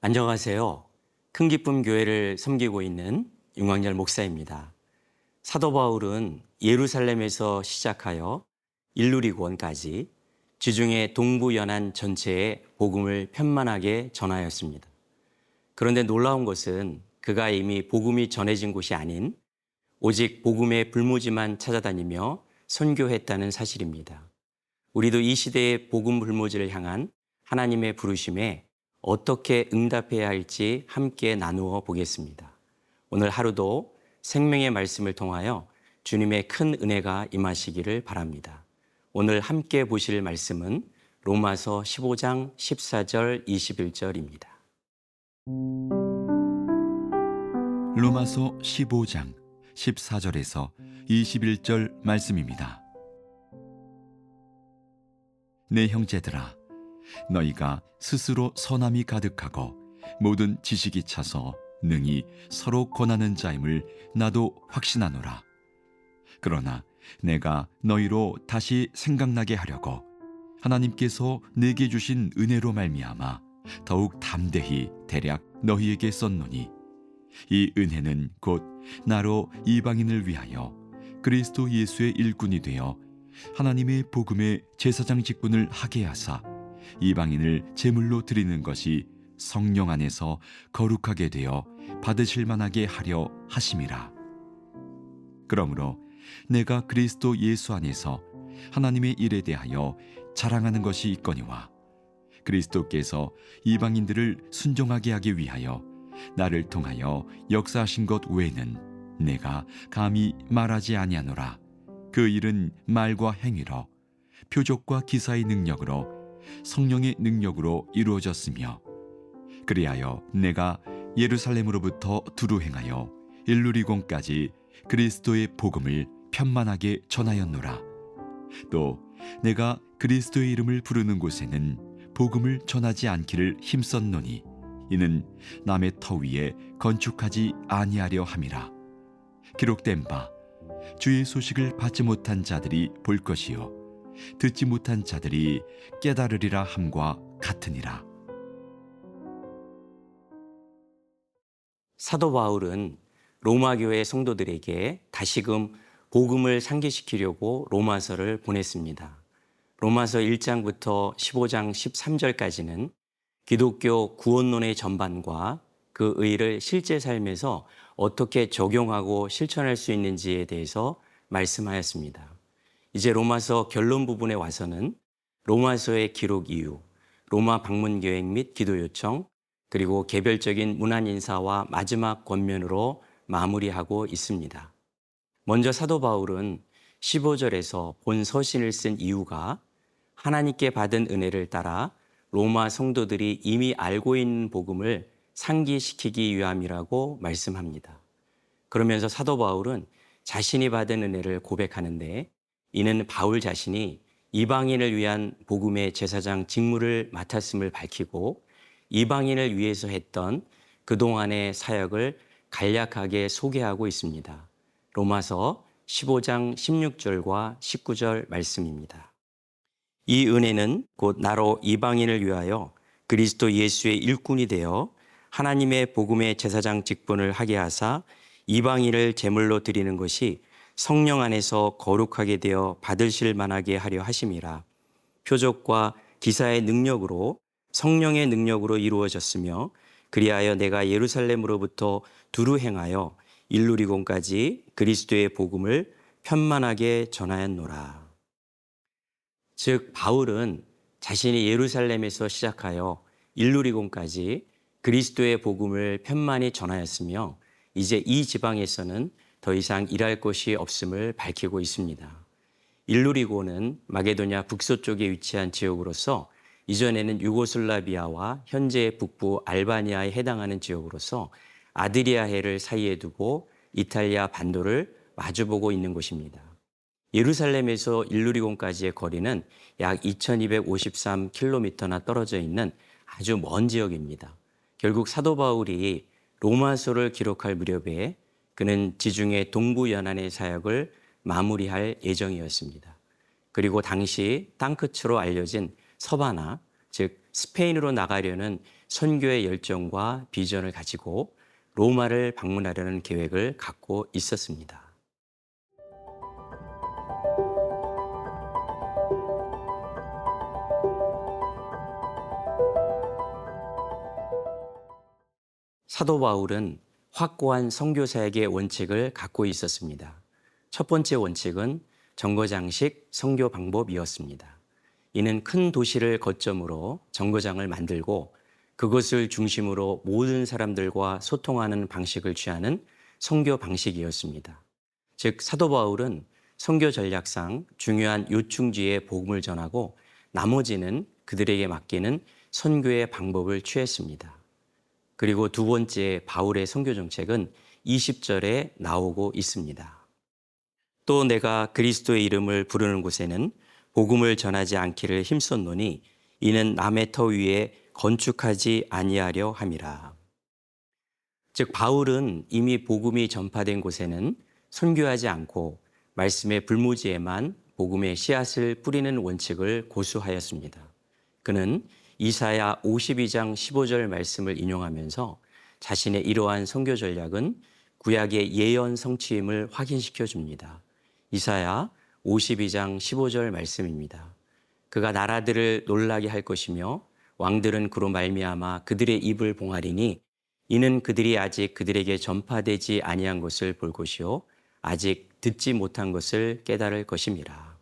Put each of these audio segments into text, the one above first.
안녕하세요. 큰 기쁨 교회를 섬기고 있는 윤광열 목사입니다. 사도 바울은 예루살렘에서 시작하여 일루리곤까지 지중해 동부 연안 전체에 복음을 편만하게 전하였습니다. 그런데 놀라운 것은 그가 이미 복음이 전해진 곳이 아닌 오직 복음의 불모지만 찾아다니며 선교했다는 사실입니다. 우리도 이 시대의 복음 불모지를 향한 하나님의 부르심에 어떻게 응답해야 할지 함께 나누어 보겠습니다. 오늘 하루도 생명의 말씀을 통하여 주님의 큰 은혜가 임하시기를 바랍니다. 오늘 함께 보실 말씀은 로마서 15장 14절 21절입니다. 로마서 15장 14절에서 21절 말씀입니다. 내 형제들아, 너희가 스스로 선함이 가득하고 모든 지식이 차서 능히 서로 권하는 자임을 나도 확신하노라. 그러나 내가 너희로 다시 생각나게 하려고 하나님께서 내게 주신 은혜로 말미암아 더욱 담대히 대략 너희에게 썼노니, 이 은혜는 곧 나로 이방인을 위하여 그리스도 예수의 일꾼이 되어 하나님의 복음의 제사장 직분을 하게 하사 이방인을 제물로 드리는 것이 성령 안에서 거룩하게 되어 받으실 만하게 하려 하심이라. 그러므로 내가 그리스도 예수 안에서 하나님의 일에 대하여 자랑하는 것이 있거니와, 그리스도께서 이방인들을 순종하게 하기 위하여 나를 통하여 역사하신 것 외에는 내가 감히 말하지 아니하노라. 그 일은 말과 행위로, 표적과 기사의 능력으로, 성령의 능력으로 이루어졌으며, 그리하여 내가 예루살렘으로부터 두루 행하여 일루리곤까지 그리스도의 복음을 편만하게 전하였노라. 또 내가 그리스도의 이름을 부르는 곳에는 복음을 전하지 않기를 힘썼노니, 이는 남의 터 위에 건축하지 아니하려 함이라. 기록된 바 주의 소식을 받지 못한 자들이 볼 것이요 듣지 못한 자들이 깨달으리라 함과 같으니라. 사도 바울은 로마 교회 성도들에게 다시금 복음을 상기시키려고 로마서를 보냈습니다. 로마서 1장부터 15장 13절까지는 기독교 구원론의 전반과 그 의의를 실제 삶에서 어떻게 적용하고 실천할 수 있는지에 대해서 말씀하였습니다. 이제 로마서 결론 부분에 와서는 로마서의 기록 이유, 로마 방문 계획 및 기도 요청, 그리고 개별적인 문안 인사와 마지막 권면으로 마무리하고 있습니다. 먼저 사도 바울은 15절에서 본 서신을 쓴 이유가 하나님께 받은 은혜를 따라 로마 성도들이 이미 알고 있는 복음을 상기시키기 위함이라고 말씀합니다. 그러면서 사도 바울은 자신이 받은 은혜를 고백하는데, 이는 바울 자신이 이방인을 위한 복음의 제사장 직무를 맡았음을 밝히고 이방인을 위해서 했던 그동안의 사역을 간략하게 소개하고 있습니다. 로마서 15장 16절과 19절 말씀입니다. 이 은혜는 곧 나로 이방인을 위하여 그리스도 예수의 일꾼이 되어 하나님의 복음의 제사장 직분을 하게 하사 이방인을 제물로 드리는 것이 성령 안에서 거룩하게 되어 받으실 만하게 하려 하심이라. 표적과 기사의 능력으로, 성령의 능력으로 이루어졌으며, 그리하여 내가 예루살렘으로부터 두루 행하여 일루리곤까지 그리스도의 복음을 편만하게 전하였노라. 즉 바울은 자신이 예루살렘에서 시작하여 일루리곤까지 그리스도의 복음을 편만히 전하였으며, 이제 이 지방에서는 더 이상 일할 곳이 없음을 밝히고 있습니다. 일루리곤은 마게도냐 북서쪽에 위치한 지역으로서 이전에는 유고슬라비아와 현재 북부 알바니아에 해당하는 지역으로서 아드리아해를 사이에 두고 이탈리아 반도를 마주보고 있는 곳입니다. 예루살렘에서 일루리곤까지의 거리는 약 2253km나 떨어져 있는 아주 먼 지역입니다. 결국 사도 바울이 로마서를 기록할 무렵에 그는 지중해 동부 연안의 사역을 마무리할 예정이었습니다. 그리고 당시 땅끝으로 알려진 서바나, 즉 스페인으로 나가려는 선교의 열정과 비전을 가지고 로마를 방문하려는 계획을 갖고 있었습니다. 사도 바울은 확고한 선교 사역의 원칙을 갖고 있었습니다. 첫 번째 원칙은 정거장식 선교 방법이었습니다. 이는 큰 도시를 거점으로 정거장을 만들고 그것을 중심으로 모든 사람들과 소통하는 방식을 취하는 선교 방식이었습니다. 즉 사도 바울은 선교 전략상 중요한 요충지에 복음을 전하고 나머지는 그들에게 맡기는 선교의 방법을 취했습니다. 그리고 두 번째 바울의 선교 정책은 20절에 나오고 있습니다. 또 내가 그리스도의 이름을 부르는 곳에는 복음을 전하지 않기를 힘썼노니 이는 남의 터 위에 건축하지 아니하려 함이라. 즉 바울은 이미 복음이 전파된 곳에는 선교하지 않고 말씀의 불모지에만 복음의 씨앗을 뿌리는 원칙을 고수하였습니다. 그는 이사야 52장 15절 말씀을 인용하면서 자신의 이러한 선교 전략은 구약의 예언 성취임을 확인시켜 줍니다. 이사야 52장 15절 말씀입니다. 그가 나라들을 놀라게 할 것이며 왕들은 그로 말미암아 그들의 입을 봉하리니 이는 그들이 아직 그들에게 전파되지 아니한 것을 볼 것이요 아직 듣지 못한 것을 깨달을 것임이라.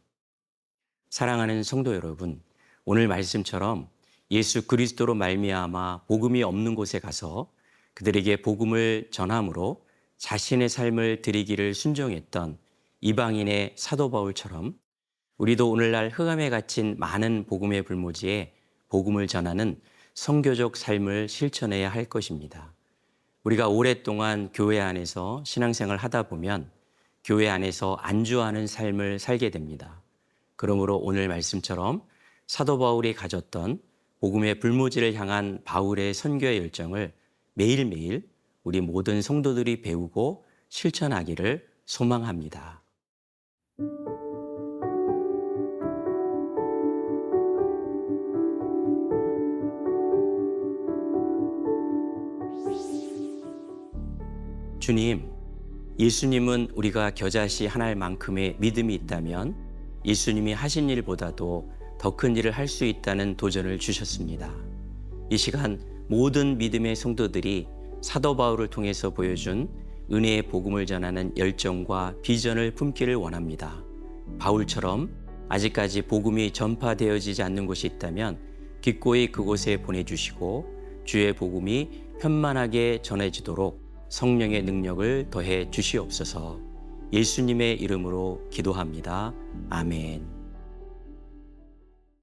사랑하는 성도 여러분, 오늘 말씀처럼 예수 그리스도로 말미암아 복음이 없는 곳에 가서 그들에게 복음을 전함으로 자신의 삶을 드리기를 순종했던 이방인의 사도 바울처럼 우리도 오늘날 흑암에 갇힌 많은 복음의 불모지에 복음을 전하는 선교적 삶을 실천해야 할 것입니다. 우리가 오랫동안 교회 안에서 신앙생활을 하다 보면 교회 안에서 안주하는 삶을 살게 됩니다. 그러므로 오늘 말씀처럼 사도 바울이 가졌던 복음의 불모지를 향한 바울의 선교의 열정을 매일매일 우리 모든 성도들이 배우고 실천하기를 소망합니다. 주님, 예수님은 우리가 겨자씨 하나만큼의 믿음이 있다면 예수님이 하신 일보다도 더 큰 일을 할 수 있다는 도전을 주셨습니다. 이 시간 모든 믿음의 성도들이 사도 바울을 통해서 보여준 은혜의 복음을 전하는 열정과 비전을 품기를 원합니다. 바울처럼 아직까지 복음이 전파되어지지 않는 곳이 있다면 기꺼이 그곳에 보내주시고 주의 복음이 편만하게 전해지도록 성령의 능력을 더해 주시옵소서. 예수님의 이름으로 기도합니다. 아멘.